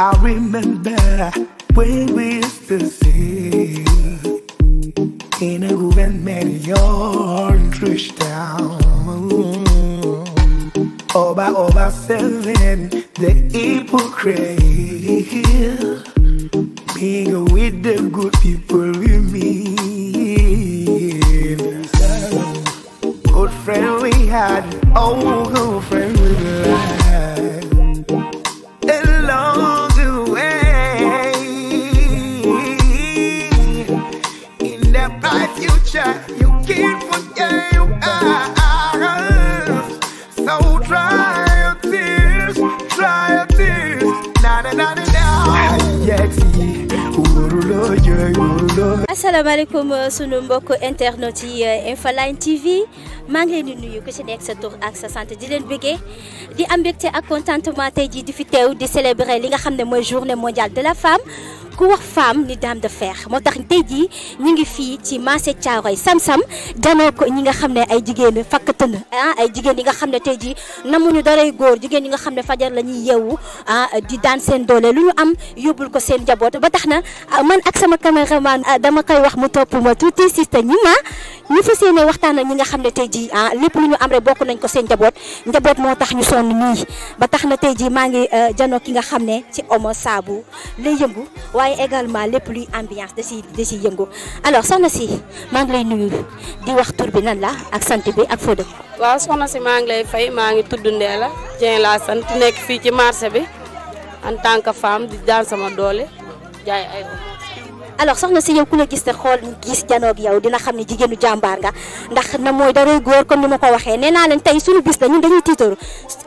I remember when we used to sing in a government yard in Trishtown. Over 7, the hypocrite. Being with the good people we meet. Good friend we had, oh good friend we had. Along the way, in the bright future, you can't forget you are. So dry your tears, na na na na na. Asalaamaaleykum sunu mbokk internet yi Infoline TV maa ngi leen di nuyu ku ci nekk sa tur ak sa sant di leen bëggee di am mbégte ak contentement tey jii di fi teew di célébrer li nga xam ne mooy journée mondiale de la femme. ku wax femme ni dame de fer moo tax tey jii ñu ngi fii ci marché Thiaroye Sam-Sam janoo ko ñi nga xam ne ay jigéen fakkatën ay jigéen yi nga xam ne tey jii namuñu daray góor jigéen yi nga xam ne fajar la ñuy yeewu di daan seen doole lu ñu am yóbbul ko seen njaboot ba tax na man ak sama caméraman dama koy wax mu topp ma tuuti sista ñi ma ñu fas yéene waxtaan ak ñi nga xam ne tey jii lépp lu ñu am rek bokk nañ ko seen njaboot moo tax ñu sonn nii ba tax na tey jii maa ngi janoo ki nga xam ne ci omo saabu lay yëngu waaye également lépp luy ambiance da si yëngu alors soxna si maa ngi lay nuyu di wax tur bi nan la ak sant bi ak foo dëkk. waaw soxna si maa ngi lay fay maa ngi tudd Ndella Dieng laa sant nekk fii ci marché bi en tant que femme di daan sama doole jaay ay alors soxna si yow ku la gis te xool gis janoog yow dina xam ne jigéenu jàmbaar nga ndax na mooy daray góor comme ni ma ko waxee nee naa leen tey suñu bis la ñun dañuy tiitaru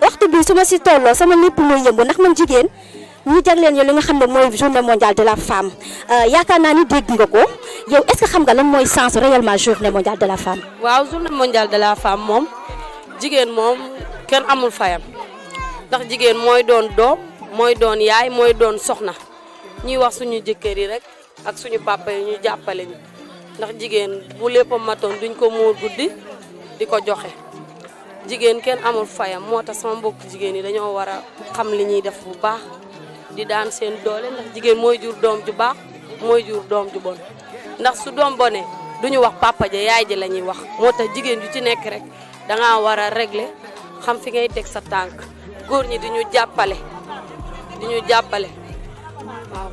waxtu bi su ma si tolloo sama lépp mooy yëngu ndax man jigéen ñu jagleen yow li nga xam ne mooy journée mondiale de la femme yaakaar naa ni dégg nga ko yow est-ce que xam nga lan mooy sens réellement journée mondiale de la femme. waaw journée mondiale de la femme moom jigéen moom kenn amul fayam ndax jigéen mooy doon doom mooy doon yaay mooy doon soxna ñuy wax suñu jëkkër yi rek ak suñu papa yi ñu jàppale ñu ndax jigéen bu lépp matoon duñ ko muur guddi di ko joxe jigéen kenn amul fayam moo tax sama mbokk jigéen yi dañoo war a xam li ñuy def bu baax. di daan seen doole ndax jigéen mooy jur doom ju baax mooy jur doom ju bon ndax su doom bonee duñu wax papa ja yaay ji la ñuy wax moo tax jigéen ju ci nekk rek dangaa war a régler xam fi ngay teg sa tànk góor ñi di ñu jàppale waaw.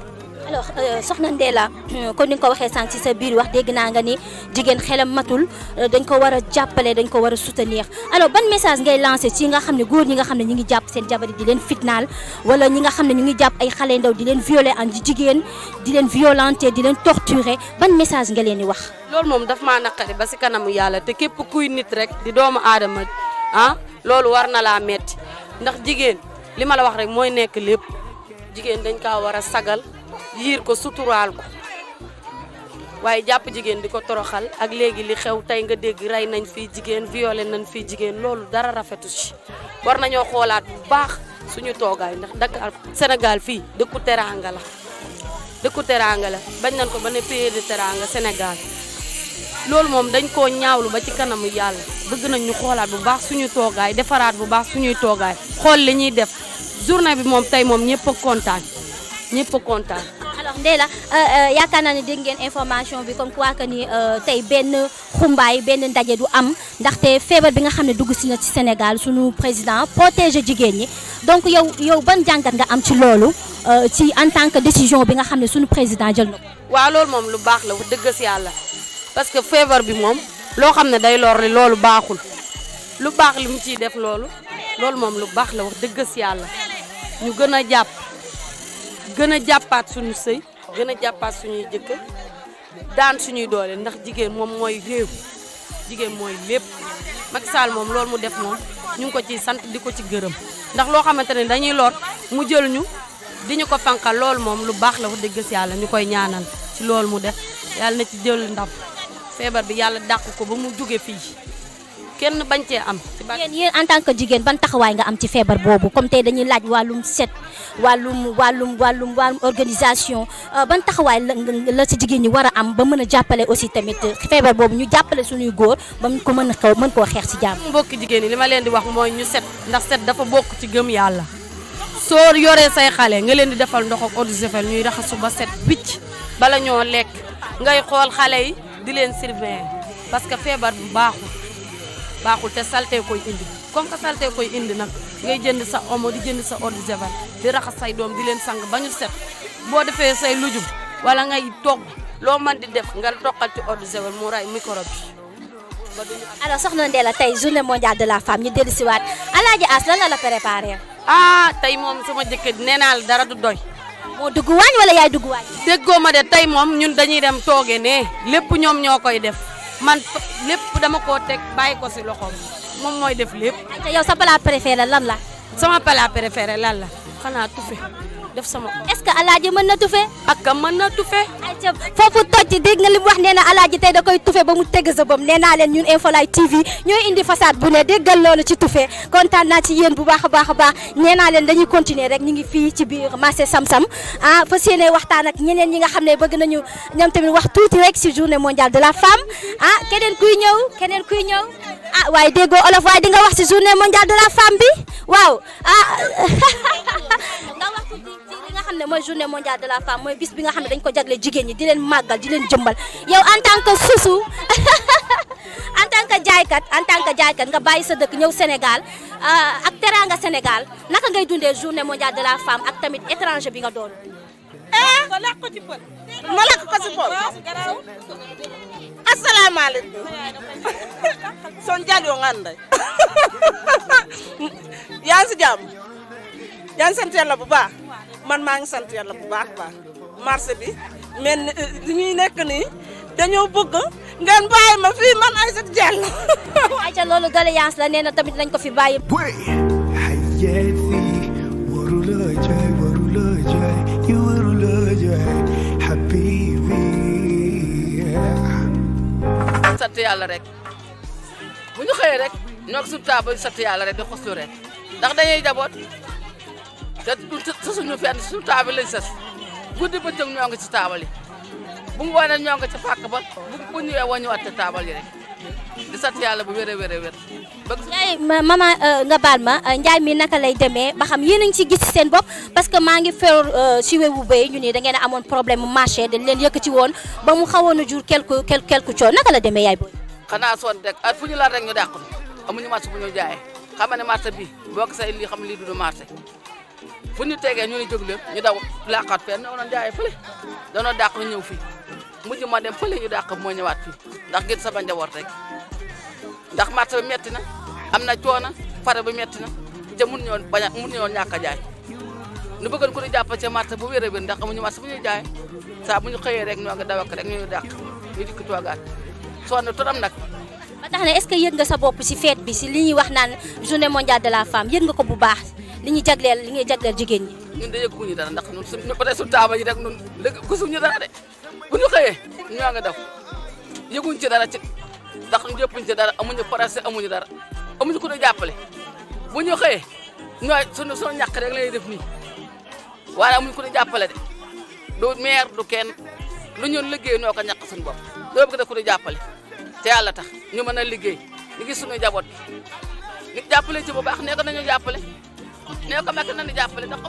alors soxna Ndella comme ni nga ko waxee sànq ci sa biir wax dégg naa nga ni jigéen xelam matul dañ ko war a jàppale dañ ko war a soutenir alors ban message ngay lancé ci nga xam ne góor ñi nga xam ne ñu ngi jàpp seen jabar di leen fitnaal wala ñi nga xam ne ñu ngi jàpp ay xale ndaw di leen violer en jigéen di leen violenter di leen torturer ban message nga leen di wax. loolu moom daf maa naqari ba si kanamu yàlla te képp kuy nit rek di doomu aadama loolu war na laa metti ndax jigéen li ma la wax rek mooy nekk lépp jigéen dañ kaa war a sagal. yiir ko suturaal ko waaye jàpp jigéen di ko toroxal ak léegi li xew tey nga dégg rey nañ fii jigéen violé nañ fii jigéen loolu dara rafetu ci war nañoo xoolaat bu baax suñu toogaay ndax Dakar Sénégal fii dëkku teraanga la bañ nañ ko ba ne pays de teraanga Sénégal loolu moom dañ koo ñaawlu ba ci kanamu yàlla bëgg nañ ñu xoolaat bu baax suñu toogaay defaraat bu baax suñuy toogaay xool li ñuy def journée bi moom tey moom ñëpp a kontaan. alors Ndella yaakaar naa ne dégg ngeen information bi comme quoi que ni tey benn xumbaay benn ndaje du am ndaxte feebar bi nga xam ne dugg si na ci Sénégal sunu président protéger jigéen ñi donc yow ban jàngat nga am ci loolu ci en tant que décision bi nga xam ne sunu président jël na ko. waaw loolu moom lu baax la wax dëgg si yàlla parce que feebar bi moom loo xam ne day lor loolu baaxul lu baax li mu ciy def loolu moom lu baax la wax dëgg si yàlla ñu gën a jàppaat suñu sëy gën a jàppaat suñuy jëkkër daan suñuy doole ndax jigéen moom mooy réew jigéen mooy lépp Macky Sall moom loolu mu def moom ñu ngi ko ciy sant di ko ci gërëm ndax loo xamante ne dañuy lor mu jël ñu di ñu ko fanqal loolu moom lu baax la wax dëgg si yàlla ñu koy ñaanal ci loolu mu def yàlla na ci jël ndam feebar bi yàlla dàq ko ba mu jóge fii kenn bañ cee am. yéen en tant que jigéen ban taxawaay nga am ci feebar boobu comme tey dañuy laaj wàllum set wàllum organisation ban taxawaay la ci jigéen ñi war a am ba mën a jàppale aussi tamit feebar boobu ñu jàppale suñuy góor ba ko mën koo xeex ci jàmm. mbokki jigéen ñi li ma leen di wax mooy ñu set ndax set dafa bokk ci gëm yàlla soo yoree say xale nga leen di defal ndox ak eau de javel ñuy raxasu ba set picc bala ñoo lekk ngay xool xale yi di leen surveiller parce que feebar bi baaxul te salté koy indi comme que salté koy indi nag ngay jënd sa omo di jënd sa eau de javel di raxas say doom di leen sang ba ñu set boo defee say lujum wala ngay togg loo mën di def nga toqal ci eau de javel mu ray microbe bi. alors soxna Ndella tey journée mondiale de la femme ñu dellu si waat Alaaji As lan la préparé. tey moom sama jëkkër nee naa la dara du doy. moo dugg waañ wala yaay dugg waañ. déggoo ma de tey moom ñun dañuy dem tooge ne lépp ñoom ñoo koy def man lépp dama koo teg bàyyi ko si loxoom moom mooy def lépp. te yow sa plat préféré lan la. sama plat préféré lan la xanaa tufe def sama. est-ce que Alaaji mën na tufe. ak mën na tufe. ayca foofu toj dégg nga li mu wax nee na Alaaji tey da koy tufe ba mu teg sa bom nee naa leen ñun Infolight TV ñooy indi façade bu ne déggal loolu ci tufe kontaan naa ci yéen bu baax a baax nee naa leen dañuy continuer rek ñu ngi fii ci biir marché Sam-Sam fas yéene waxtaan ak ñeneen ñi nga xam ne bëgg nañu ñoom tamit wax tuuti rek si journée mondiale de la femme keneen kuy ñëw waaye déggoo olof waaye di nga wax si journée mondiale de la femme bi waaw nga wax tuuti ci li nga xam ne mooy journée mondiale de la femme mooy bis bi nga xam ne dañ ko jagle jigéen ñi di leen màggal di leen jëmbal yow en tant que susu en tant que jaaykat nga bàyyi sa dëkk ñëw Sénégal ak teranga Sénégal naka ngay dundee journée mondiale de la femme ak tamit étranger bi nga doon. ma lakk ko ci pël. asalaamaaleykum. son jalo nganda. yaa ngi si jàmm. yaa ngi sant yàlla bu baax. man maa ngi sant yàlla bu baax marché bi mais li ñuy nekk nii dañoo bëgg ngeen bàyyi ma fii man Aïssatou Diallo. ayca loolu doléance la nee na tamit nañ ko fi bàyyi. sant yàlla rek bu ñu xëyee rek ñoo ko suñu taabal sant yàlla rek di xoslu rek ndax dañuy jaboot te sasuñu fenn suñu taabal lañ sas guddi bëccëg ñoo ngi ci taabal yi bu mu woonee ñoo ngi ci pàkk ba bu ñëwee woo ñëwaat ci taabal yi rek di sant yàlla bu wér a wér. Ndiaye maman nga baal ma Ndiaye mi naka lay demee ba xam yéen a ngi ci gis seen bopp parce que maa ngi feeru si wewu béy ñu ni da ngeen a amoon problème mu marché dañ leen yëkkati woon ba mu xawoon a jur quelque coono naka la demee yaay booy. xanaa sonn rek at fu ñu laal rek ñu dàq amuñu marché bu ñu jaayee xam nga ne marché bi boo ko say lii xam lii du marché fu ñu tegee ñu ni jóg leen ñu daw laqaat fenn ñoo doon jaayee fële danoo dàq ñëw fii mujj ma dem fële ñu dàq moo ñëwaat fii ndax ngir sama njaboot rek ndax marché bi metti na am na coono pare bi metti na te mun ñoo ñàkk a jaay nu bëggoon ku ñu jàpp ci marché bu wér a wér ndax amuñu marché bu ñuy jaay saa bu ñu xëyee rek ñoo ngi daw ak rek ñu dàq ñu dikk toogaat sonn toram nag. ba tax na est-ce que yëg nga sa bopp si fête bi si li ñuy wax naan journée mondiale de la femme yëg nga ko bu baax li ñuy jagleel jigéen ñi. ñun de yëguñu dara ndax ñun suñu peut être suñu taaba yi rek ñun léegi gisuñu dara de bu ñu xëyee ñoo ngi daw yëguñ ci dara ci ndax ñu jëppuñ ci dara amuñu presse amuñu dara amuñu ku ñu jàppale bu ñu xëyee ñooy suñu ñàkk rek lay def nii waaye amuñu ku ñu jàppale de du maire du kenn lu ñun liggéey ñoo ko ñàkk suñu bopp doo bëgg def ku ñu jàppale te yàlla tax ñu mën a liggéey ñu gis suñu njaboot bi ñu jàppale ci bu baax nee ko nañu jàppale nee ko mekk nañu jàppale ndax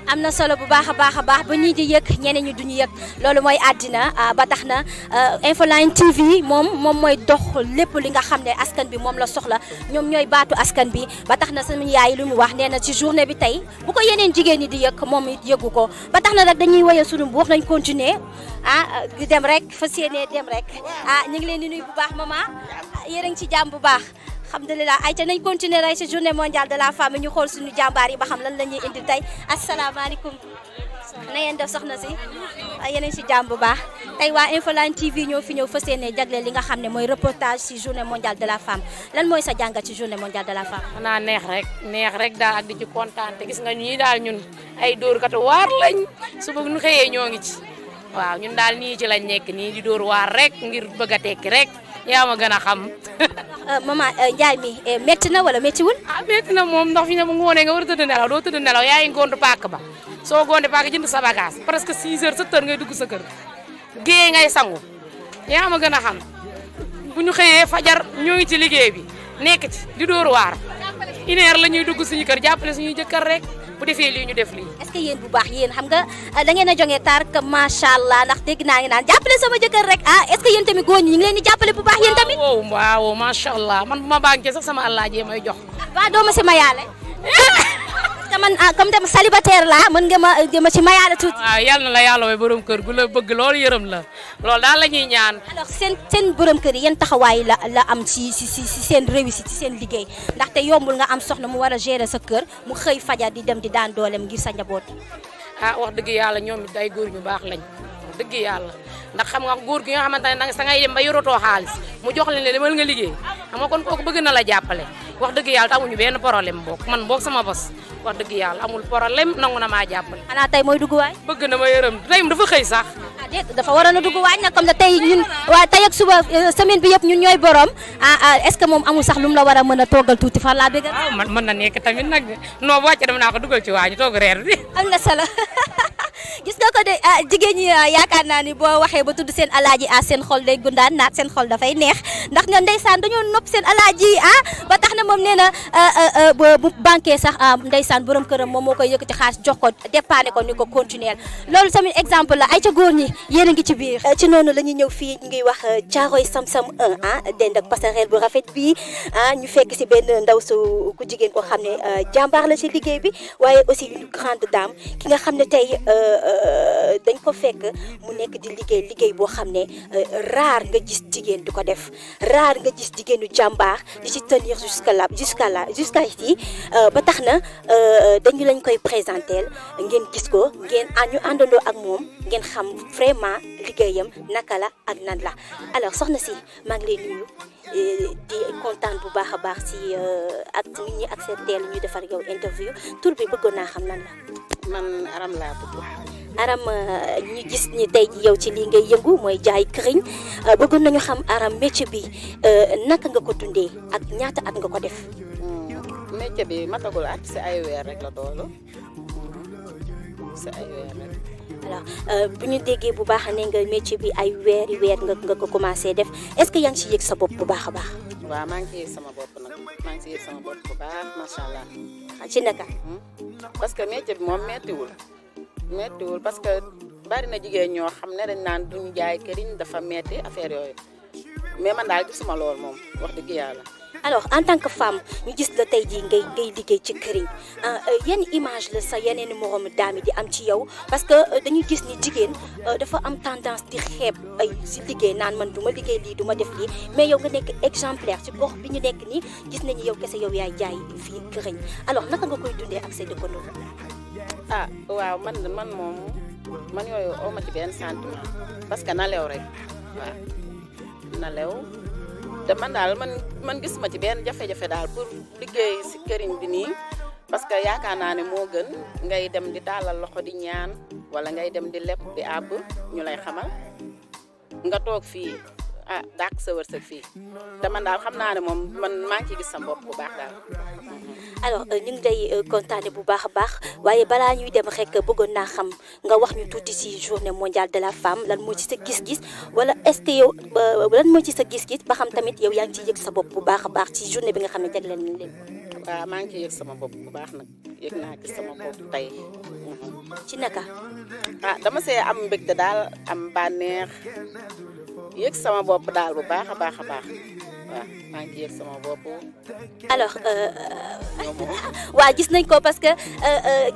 am na solo bu baax a baax ba ñii di yëg ñeneen ñi duñu yëg loolu mooy àddina ba tax na Infolight TV moom mooy dox lépp li nga xam ne askan bi moom la soxla ñoom ñooy baatu askan bi ba tax na sama yaay lu mu wax nee na ci journée bi tey bu ko yeneen jigéen ñi di yëg moom it yëgu ko ba tax na rek dañuy woye sunu bu wax nañ continuer di dem rek fas yéene dem rek ñu ngi leen di nuyu bu baax maman yéen a ngi ci jàmm bu baax alhamdulilah ayca nañ continuer rek ci journée mondiale de la femme ñu xool suñu jàmbaar yi ba xam lan la ñuy indi tey asalaamaaleykum na ngeen def soxna si yeneen ci jàmm bu baax tey waa Infolight TV ñoo fi ñëw fas yéene jagleel li nga xam ne mooy reportage ci journée mondiale de la femme lan mooy sa jàngat ci journée mondiale de la femme. xanaa neex rek daal ak di ci kontaan te gis nga ñii daal ñun ay dóorkatu waar lañ suba ñu xëyee ñoo ngi ci waaw ñun daal nii ci lañ nekk nii di dóor waar rek ngir bëgg a tekki rek yaa ma gën a xam. maman Ndiaye mi métti na wala méttiwul. métti na moom ndax fi ne bu ngoonee nga war a tëdd nelaw doo tëdd nelaw yaa ngi góondu paak ba soo góonde paak jënd sa bagage presque 6 heures 7 heures ngay dugg sa kër géey ngay sangu yaa ma gën a xam bu ñu xëyee fajar ñoo ngi ci liggéey bi nekk ci di dóor waar une heure la ñuy dugg suñu kër jàppale suñuy jëkkër rek bu defee lii ñu def lii. est-ce que yéen bu baax yéen xam nga da ngeen a jonge tar que macha allah ndax dégg naa ngi naan jàppale sama jëkkër rek est-ce que yéen tamit góor ñi ñu ngi leen di jàppale bu baax yéen tamit. waaw macha allah man bu ma banqué sax sama àllaaji may jox. waaw doo ma si mayaale. parce que man comme dem célibataire la mën nga ma ci mayaale tuuti. waaw yal na la yàlla way borom kër gu la bëgg loolu yërëm la loolu daal la ñuy ñaan. alors seen borom kër yi yan taxawaay la am ci seen réussite ci seen liggéey ndaxte yombul nga am soxna mu war a gérer sa kër mu xëy fajar di dem di daan dooleem ngir sa njaboot. wax dëgg yàlla ñoom it ay góor ñu baax lañ wax dëgg yàlla ndax xam nga góor gi nga xamante ne sa ngay dem ba yorotoo xaalis mu jox leen ne demal nga liggéey xam nga kon kooku bëgg na la jàppale wax dëgg yàlla te amuñu benn problème man boog sama bos wax dëgg yàlla amul problème nangu na maa jàppale. xanaa tey mooy dugg waay. bëgg na ma yërëm tey dafa xëy sax. déet dafa waroon a dugg waay nag comme tey ñun waa tey ak suba semaine bi yëpp ñun ñooy borom est-ce que moom amul sax lu mu la war a mën a toggal tuuti fan laa bëgg. waaw man mën na nekk tamit nag non bu wàccee dama naa ko dugal ci waa ñu toog reer bi. am na solo gis nga ko de jigéen ñi yaakaar naa ni boo waxee ba tudd seen alaaji seen xol day gundaan naat seen xol dafay neex ndax nga ndeysaan dañoo nopp seen alaaji ba tax na moom nee na bu banqué sax ndeysaan borom këram moom moo koy yëkkati xaalis jox ko dépanné ko ni ko continuer loolu tamit exemple la ay ca góor ñi yéen a ngi ci biir. ci noonu la ñuy ñëw fii ñu ngi wax Caaroy Sam-Sam 1 dend ak passerelle bu rafet bi ñu fekk si benn ndaw su ku jigéen koo xam ne jàmbaar la ci liggéey bi waaye aussi une grande dame ki nga xam ne tey dañ ko fekk mu nekk di liggéey boo xam ne rare nga gis jigéen du ko def rare nga gis jigéenu jàmbaar di ci tenir jusqu'à ici ba tax na dañu lañ koy présenter ngeen gis ko ngeen ñu àndandoo ak moom ngeen xam vraiment liggéeyam naka la ak nan la alors soxna si maa ngi lay nuyu di kontaan bu baax a baax si ak nit ñi accepté ñu defar yow interview tur bi bëggoon naa xam nan la. man Aram laa tudd. Aram ñu gis ni tey ji yow ci lii ngay yëngu mooy jaay këriñ bëggoon nañu xam Aram métier bi naka nga ko dundee ak ñaata at nga ko def. métier bi matagul at si ay weer rek la doolu si ay weer rek. alors bu ñu déggee bu baax ne nga métier bi ay weer nga ko commencé def est-ce que yaa ngi ci yëg sa bopp bu baax a baax. waaw maa ngi ciy yëg sama bopp nag maa ngi ciy yëg sama bopp bu baax macha allah. ci naka. parce que métier bi moom méttiwul parce que bari na jigéen ñoo xam ne dañ naan duñu jaay këriñ dafa metti affaire yooyu mais man daal gisuma lool moom wax dëgg yàlla. alors en tant que femme ñu gis la tey jii ngay liggéey ci këriñ yan image la sa yeneen moromu daami di am ci yow parce que dañuy gis ni jigéen dafa am tendance di xeeb ay si liggéey naan man du ma liggéey lii du ma def lii mais yow nga nekk exemplaire ci gox bi ñu nekk nii gis nañu yow kese yow yaay jaay fii këriñ alors naka nga koy dundee ak say dëkkandoo. waaw man moom man yooyu aw ma ci benn sentiment parce que na lew rek waaw na lew te man daal man gis ma ci benn jafe-jafe daal pour liggéey si këriñ bi nii parce que yaakaar naa ne moo gën ngay dem di tàllal loxo di ñaan wala ngay dem di leb di àbb ñu lay xamal nga toog fii dàq sa wërsëg fii te man daal xam naa ne moom man maa ngi ciy gis sa bopp bu baax daal. alors ñu ngi lay kontaane bu baax a baax waaye balaa ñuy dem rek bëggoon naa xam nga wax ñu tuuti ci journée mondiale de la femme lan moo ci sa gis-gis wala est-ce que yow lan moo ci sa gis-gis ba xam tamit yow yaa ngi ciy yëg sa bopp bu baax a baax ci journée bi nga xam ne jagleel nañ leen. waaw maa ngi ciy yëg sama bopp bu baax nag yëg naa ci sama bopp tey. ci naka. dama see am mbégte daal am bànneex yëg sama bopp daal bu baax a baax a baax. waaw maa ngi yëg sama bopp. alors waaw gis nañ ko parce que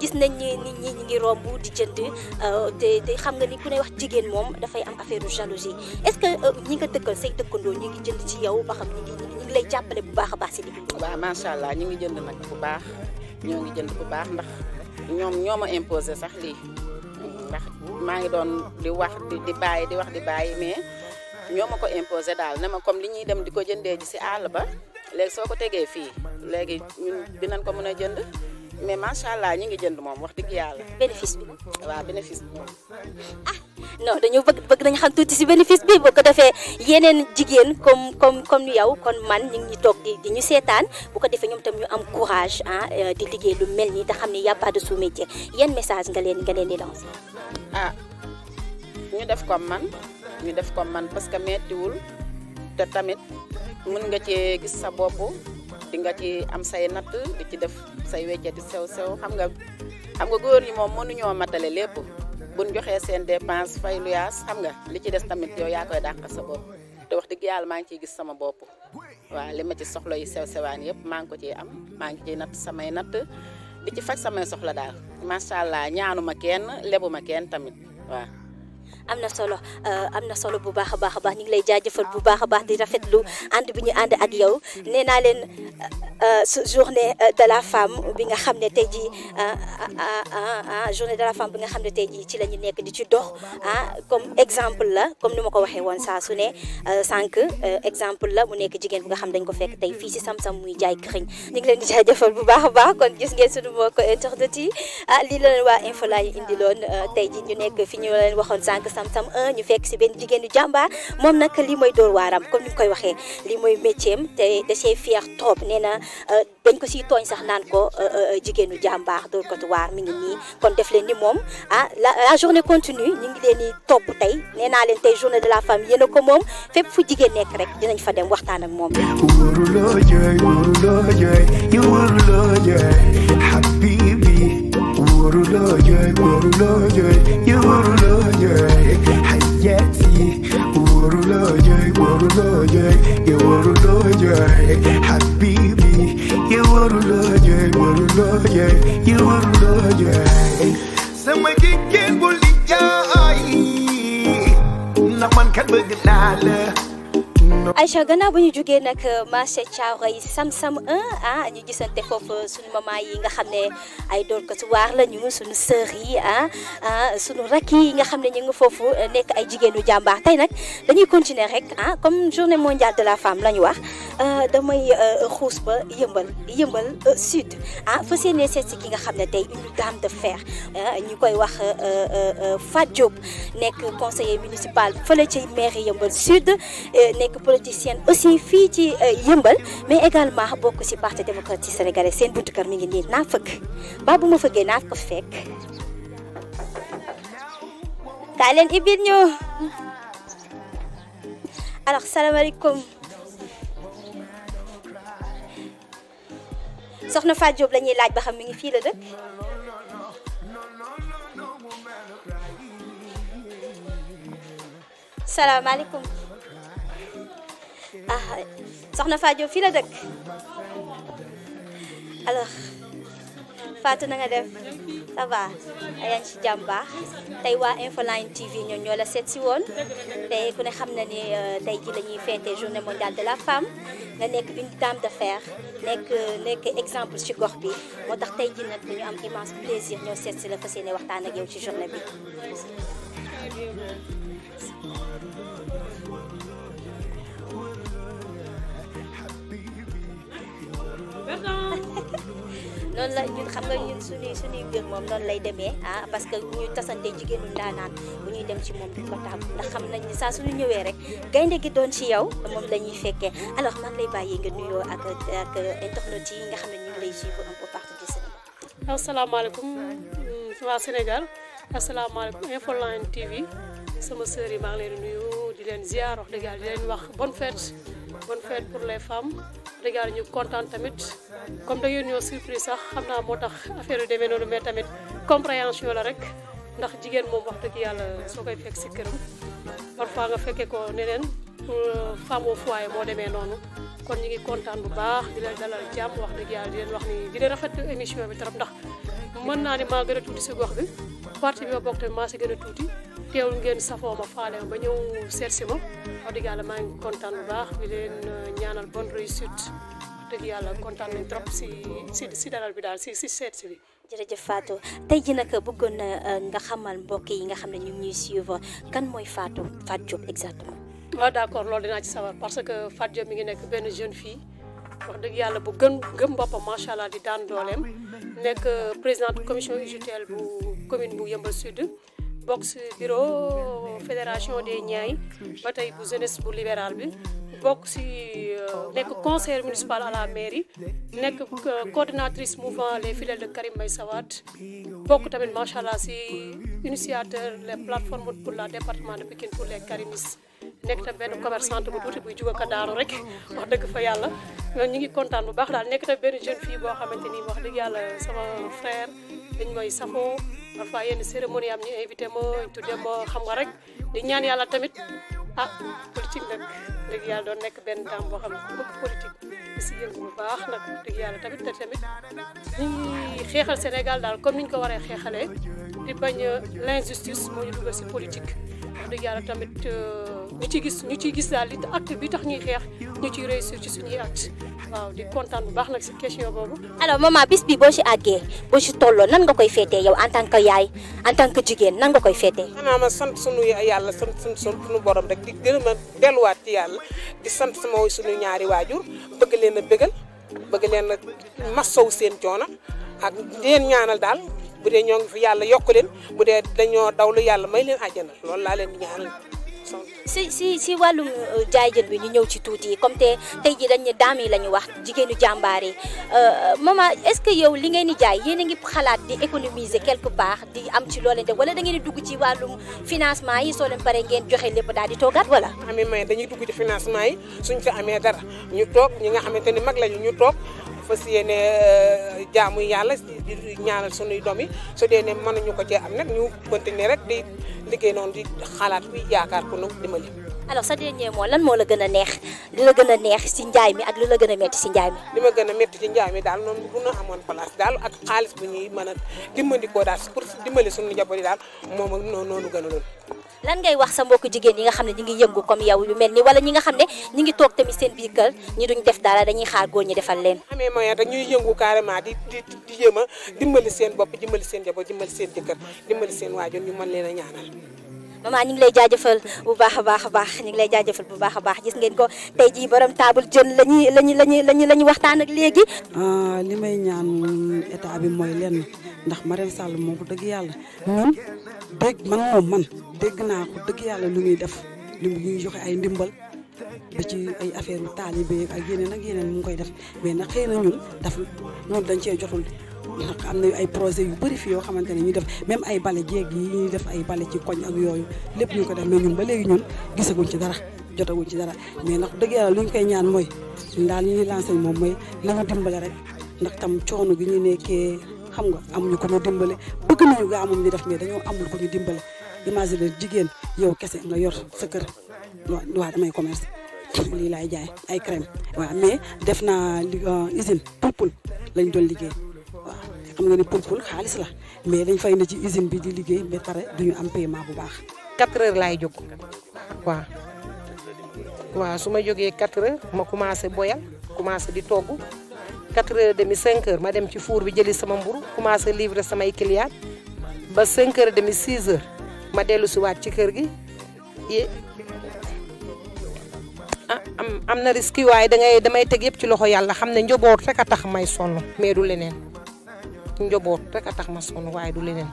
gis nañ ni nit ñi ñu ngi romb di jënd te xam nga ni ku ne wax jigéen moom dafay am affaire de jalousie est-ce que ñi nga dëkkal say dëkkandoo ñu ngi jënd ci yow ba xam ñu ngi lay jàppale bu baax a baax si liggéey bi. waaw macha allah ñu ngi jënd nag bu baax ñoo ngi jënd bu baax ndax ñoo ma imposé sax lii ndax maa ngi doon di wax di bàyyi mais. ñoo ma ko imposé daal ne ma comme li ñuy dem di ko jëndee ji si àll ba léegi soo ko tegee fii léegi ñun dinañ ko mën a jënd mais macha allah ñu ngi jënd moom wax dëgg yàlla. bénéfice bi. waaw bénéfice bi moom. non dañoo bëgg nañu xam tuuti si bénéfice bi boo ko defee yeneen jigéen comme ni yow kon man ñu ngi toog di ñu seetaan bu ko defee ñoom tam ñu am courage di liggéey lu mel nii te xam ne y a pas de sous-métier yan message nga leen di lancer. ñu def comme man parce que mettiwul te tamit mën nga cee gis sa bopp di nga ci am say natt di ci def say weccati sew xam nga góor ñi moom mënuñoo matale lépp buñ joxee seen dépense fay lu yaas xam nga li ci des tamit yow yaa koy dàq sa bopp te wax dëgg yàlla maa ngi ciy gis sama bopp waaw li ma ci soxla yi sewaan yëpp maa ngi ko ciy am maa ngi ciy natt samay natt di ci faj samay soxla daal macha allah ñaanuma kenn lebuma kenn tamit waaw. am na solo bu baax a baax ñu ngi lay jaajëfal bu baax a baax di rafetlu ànd bi ñu ànd ak yow nee naa leen journée de la femme bi nga xam ne tey jii journée de la femme bi nga xam ne tey jii ci la ñu nekk di ci dox comme exemple la comme ni ma ko waxee woon saa su ne sànq exemple la mu nekk jigéen bi nga xam dañ ko fekk tey fii si Sam-Sam muy jaay këriñ ñu ngi leen di jaajëfal bu baax a baax kon gis ngeen sunu mbokku internet yi lii la leen waa Info Live indiloon tey jii ñu nekk fi ñu leen waxoon sànq Sam-Sam 1 ñu fekk si benn jigéenu jàmbaar moom nag lii mooy dóor waaram comme ni mu koy waxee lii mooy métier am te da see fier trop nee na dañ ko siy tooñ sax naan ko jigéenu jàmbaar dóor ko waar mi ngi nii kon def leen ni moom la journée continue ñu ngi leen di topp tey nee naa leen tey journée de la femme yéen a ko moom fépp fu jigéen nekk rek dinañ fa dem waxtaan ak moom. sama jigéen bu li jaay ndax man kat bëgg naa la. Aïcha gannaaw ba ñu jógee nag marché Thiaroye Sam-Sam 1 ñu gisante foofu suñu maman yi nga xam ne ay dóorkatu waar la ñu suñu sœur yi suñu rakk yi nga xam ne ñu ngi foofu nekk ay jigéenu jàmbaar tey nag dañuy continuer rek comme journée mondiale de la femme la ñu wax damay xuus ba yëmbal sud fas yéene seet si ki nga xam ne tey une dame de fer ñu koy wax Fatou Diop nekk conseiller municipal fële ci mairie yëmbal sud nekk politicienne aussi fii ci yëmbal mais également bokk ci parti démocratique sénégalais seen buntu kër mi ngi nii naa fëgg ba bu ma fëggee naa ko fekk kaay leen ibil ñu alors salaamaaleykum soxna Fatou Diop la ñuy laaj ba xam mi ngi fii la dëkk salaamaaleykum soxna Fatou Diop fii la dëkk alors Fatou na nga def ça va yaa ngi ci jàmm baax tey waa Info Live TV ñoo la seet si woon tey ku ne xam na ni tey ji la ñuy fêter journée mondiale de la femme nga nekk une dame de fer nekk exemple ci gox bi moo tax tey ji nag ñu am immense plaisir ñoo seet si la fas yéene waxtaan ak yow ci journée bi. noonu la ñun xam nga ñun suñuy mbir moom noonu lay demee parce que bu ñuy tasante jigéenu ndaanaan bu ñuy dem ci moom duñ ko tàggu ndax xam nañ ni saa suñu ñëwee rek gaynde gi doon ci yow moom la ñuy fekkee alors man lay bàyyi nga nuyoo ak internet yi nga xam ne ñu ngi lay suivre un peu partout du Sénégal. asalaamaaleykum waa Sénégal asalaamaaleykum Info Live TV sama sœur yi maa ngi leen di nuyu di leen ziar wax dëgg yàlla di leen wax bonne fête pour les femmes. dëgg yàlla ñu kontaan tamit comme da ngeen ñoo surprise sax xam naa moo tax affaire yu demee noonu mais tamit compréhension la rek ndax jigéen moom wax dëgg yàlla soo koy fekk si këram parfois nga fekkee ko neneen femme au foyer moo demee noonu kon ñu ngi kontaan bu baax di leen dalal jàmm wax dëgg yàlla di leen wax ni di leen rafetlu émission bi trop ndax mën naa ni maa gën a tuuti si gox bi parti bi ma bokk tamit maa si gën a tuuti teewul ngeen safoo ma faale ba ñëw seet si ma wax dëgg yàlla maa ngi kontaan bu baax di leen ñaanal bonne réussite dëgg yàlla kontaan nañ trop si dalal bi daal si seet si bi. jërëjëf Fatou tey ji nag bëggoon na nga xamal mbokk yi nga xam ne ñu ngi ñuy suivre kan mooy Fatou Diop exactement. waaw d'accord loolu dinaa ci sawar parce que Fatou Diop mi ngi nekk benn jeune fille wax dëgg yàlla bu gëm boppam macha allah di daan dooleem nekk présidente commission UJTL bu commune bu Yeumbeul Sud. bokk ci bureau fédération des Niayes ba tey bu jeunesse bu libéral bi bokk ci nekk conseillère municipal à la mairie nekk coordinatrice mouvement les fidèles de Karim Meïssa Wade bokk tamit macha allah ci initiateur les plateformes pour le département de Pikine pour les karimistes nekk tam benn commerçante bu tuuti buy juga ko daanu rek wax dëgg fa yàlla ñu ngi kontaan bu baax daal nekk tam benn jeune fille boo xamante ni wax dëgg yàlla sama frère dañ mooy safoo parfois yenn cérémonie am ñu invité ma tuddee ma xam nga rek di ñaan yàlla tamit politique nag dëgg yàlla doon nekk benn dame boo xam ne ku bëgg politique di si yëngu bu baax nag dëgg yàlla tamit te tamit ñu ngi xeexal Sénégal daal comme ni ñu ko waree xeexalee di bañ l'injustice moo ñu dugal si politique wax dëgg yàlla tamit ñu ciy gis daal li acte bi tax ñuy xeex ñu ciy réussir ci suñuy acte waaw di kontaan bu baax nag si question boobu. alors maman bis bi boo si àggee boo si tolloo nan nga koy féetee yow en tant que yaay en tant que jigéen nan nga koy féetee. xanaa ma sant sunu yàlla sant sunu borom rek di gën a delluwaat ci yàlla di sant sama sunu ñaari waajur bëgg leen a bégal bëgg leen a masawu seen coono ak leen ñaanal daal bu dee ñoo ngi fi yàlla yokk leen bu dee dañoo dawlu yàlla may leen àjjana loolu laa leen di ñaanal. si wàllum jaay jën bi ñu ñëw ci tuuti comme tey jii dañ ne daam yi la ñu wax jigéenu jàmbaar yi maman est-ce que yow li ngeen di jaay yéen a ngi xalaat di économiser quelque part di am ci loo leen def wala da ngeen di dugg ci wàllum financement yi soo leen paree ngeen joxe lépp daal di toogaat wala. amee may dañuy dugg ci financement yi suñ fi amee dara ñu toog ñi nga xamante ni mag lañu ñu toog fas yéene jaamu yàlla di ñaanal sunuy doom yi su dee ne mënuñu ko cee am nag ñu continuer rek di liggéey noonu di xalaat bi yaakaar ku nu dimbali. alors sa dernier mot lan moo la gën a neex li la gën a neex si njaay mi ak li la gën a métti si njaay mi. li ma gën a métti ci njaay mi daal noonu bu ñu amoon place daal ak xaalis bu ñuy mën a dimbandikoo daal pour dimbali suñu njaboot yi daal moom ak noonu gën a lool. lan ngay wax sa mbokku jigéen yi nga xam ne ñi ngi yëngu comme yow yu mel ni wala ñi nga xam ne ñi ngi toog tamit seen biir kër ñi duñ def dara dañuy xaar góor ñi defal leen. amee moyen rek ñuy yëngu carrément di jéem a dimbali seen bopp dimbali seen njaboot dimbali seen jëkkër dimbali seen waajur ñu mën leen a ñaanal. maman ñu ngi lay jaajëfal bu baax a baax ñu ngi lay jaajëfal bu baax a baax gis ngeen ko tey jii borom table jën lañu waxtaan ak léegi. li may ñaan état bi mooy lenn ndax Marème Sall moom bu dëgg yàlla ñun man dégg naa ko dëgg yàlla lu ñuy def lu ñuy joxe ay ndimbal ba ci ay affaire yu taalibe ak yeneen mu ngi koy def mais nag xëy na ñun dañ cee jotul. ndax am na ay projet yu bëri fi yoo xamante ne ñu def même ay bale jéeg yi ñuy def ay bale ci koñ ak yooyu lépp ñu ko def mais ñun ba léegi ñun gisaguñ ci dara jotaguñ ci dara mais ndax dëgg yàlla lu ñu koy ñaan mooy daal li ñuy lancé moom mooy nañu dimbale rek ndax tam coono gi ñu nekkee xam nga amuñu ko ñu dimbale bëgg nañu gaa moom ñu def mais dañoo amul ko ñu dimbale imagine jigéen yow kese nga yor sa kër waaw damay commerce lii laay jaay ay crème waaw mais def naa usine pulpul lañ doon liggéey xam nga ni pulpul xaalis la mais dañ fay na ci usine bi di liggéey ba pare duñu am paiement bu baax. 4 heures laay jóg waaw su ma jógee 4 heures ma commencé boyal commencé di togg 4 heures et demi 5 heures ma dem ci four bi jëli sama mburu commencé livrer samay clients ba 5 heures et demi 6 heures ma dellu si waat ci kër gi am na risque waaye damay teg yëpp ci loxo yàlla xam ne njaboot rek a tax may sonn mais du leneen. njaboot rek a tax ma sonn waaye du leneen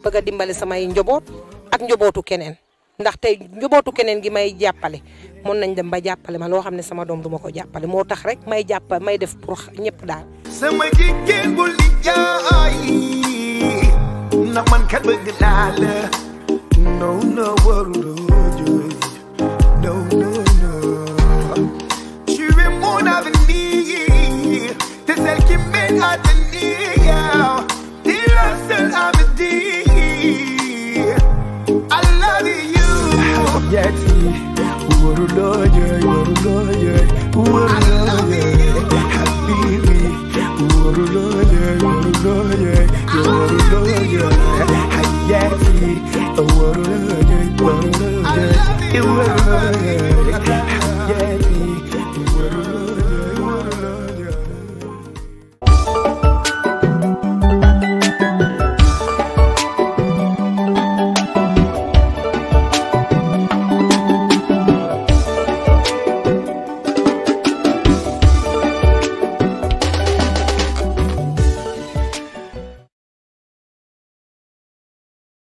bëgg a dimbale samay njaboot ak njabootu keneen ndax tey njabootu keneen gi may jàppale mën nañ dem ba jàppale ma loo xam ne sama doom duma ko jàppale moo tax rek may def pour ñëpp daal. sama jigéen bu li jaay ndax man kat bëgg naa la no waruloo jooy no tu es mon avenir t'es celle qui mène à tenir t'es la seule à me dire I love you yeti waruloo jooy habibi waruloo jooy hayati waruloo jooy